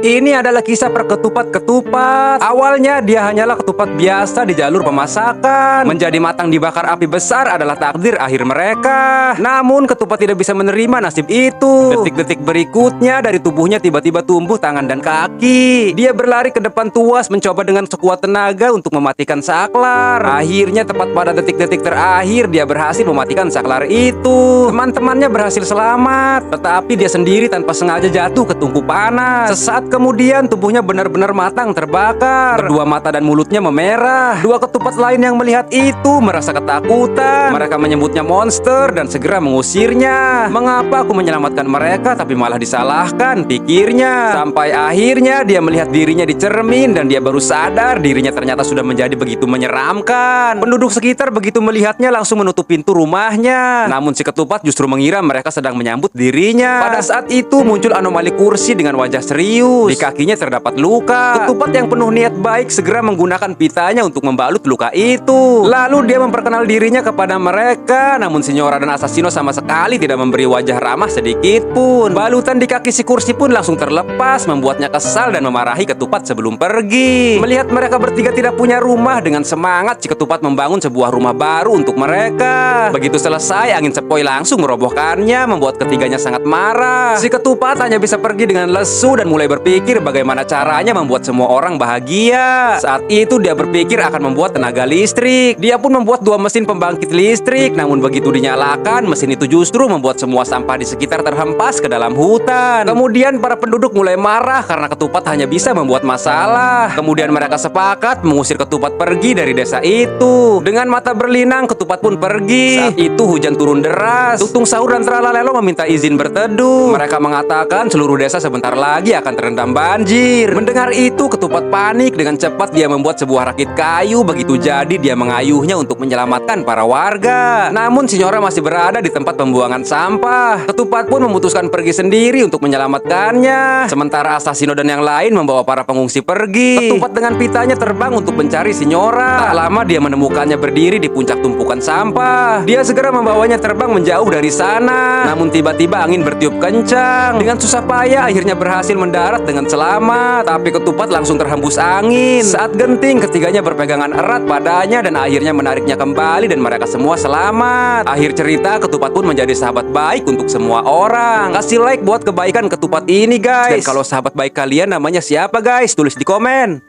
Ini adalah kisah perketupat-ketupat. Awalnya dia hanyalah ketupat biasa di jalur pemasakan. Menjadi matang dibakar api besar adalah takdir akhir mereka. Namun ketupat tidak bisa menerima nasib itu. Detik-detik berikutnya dari tubuhnya tiba-tiba tumbuh tangan dan kaki. Dia berlari ke depan tuas mencoba dengan sekuat tenaga untuk mematikan saklar. Akhirnya tepat pada detik-detik terakhir dia berhasil mematikan saklar itu. Teman-temannya berhasil selamat, tetapi dia sendiri tanpa sengaja jatuh ke tungku panas. Sesaat kemudian tubuhnya benar-benar matang terbakar. Kedua mata dan mulutnya memerah. Dua ketupat lain yang melihat itu merasa ketakutan. Mereka menyebutnya monster dan segera mengusirnya. Mengapa aku menyelamatkan mereka tapi malah disalahkan, pikirnya. Sampai akhirnya dia melihat dirinya di cermin dan dia baru sadar dirinya ternyata sudah menjadi begitu menyeramkan. Penduduk sekitar begitu melihatnya langsung menutup pintu rumahnya. Namun si ketupat justru mengira mereka sedang menyambut dirinya. Pada saat itu muncul anomali kursi dengan wajah serius. Di kakinya terdapat luka. Ketupat yang penuh niat baik segera menggunakan pitanya untuk membalut luka itu. Lalu dia memperkenal dirinya kepada mereka. Namun Signora dan Assassino sama sekali tidak memberi wajah ramah sedikit pun. Balutan di kaki si kursi pun langsung terlepas, membuatnya kesal dan memarahi ketupat sebelum pergi. Melihat mereka bertiga tidak punya rumah, dengan semangat si ketupat membangun sebuah rumah baru untuk mereka. Begitu selesai, angin sepoi langsung merobohkannya, membuat ketiganya sangat marah. Si ketupat hanya bisa pergi dengan lesu dan mulai berpikir bagaimana caranya membuat semua orang bahagia. Saat itu dia berpikir akan membuat tenaga listrik. Dia pun membuat dua mesin pembangkit listrik. Namun begitu dinyalakan, mesin itu justru membuat semua sampah di sekitar terhempas ke dalam hutan. Kemudian para penduduk mulai marah karena ketupat hanya bisa membuat masalah. Kemudian mereka sepakat mengusir ketupat pergi dari desa itu. Dengan mata berlinang, ketupat pun pergi. Saat itu hujan turun deras. Tutung Sahur dan Tralalelo meminta izin berteduh. Mereka mengatakan seluruh desa sebentar lagi akan terendam banjir. Mendengar itu, ketupat panik. Dengan cepat dia membuat sebuah rakit kayu. Begitu jadi dia mengayuhnya untuk menyelamatkan para warga. Namun Signora masih berada di tempat pembuangan sampah. Ketupat pun memutuskan pergi sendiri untuk menyelamatkannya. Sementara Assassino dan yang lain membawa para pengungsi pergi. Ketupat dengan pitanya terbang untuk mencari Signora. Tak lama dia menemukannya berdiri di puncak tumpukan sampah. Dia segera membawanya terbang menjauh dari sana. Namun tiba-tiba angin bertiup kencang. Dengan susah payah akhirnya berhasil mendarat dengan selamat. Tapi ketupat langsung terhembus angin. Saat genting, ketiganya berpegangan erat padanya dan akhirnya menariknya kembali dan mereka semua selamat. Akhir cerita, ketupat pun menjadi sahabat baik untuk semua orang. Kasih like buat kebaikan ketupat ini guys. Dan kalau sahabat baik kalian namanya siapa guys? Tulis di komen.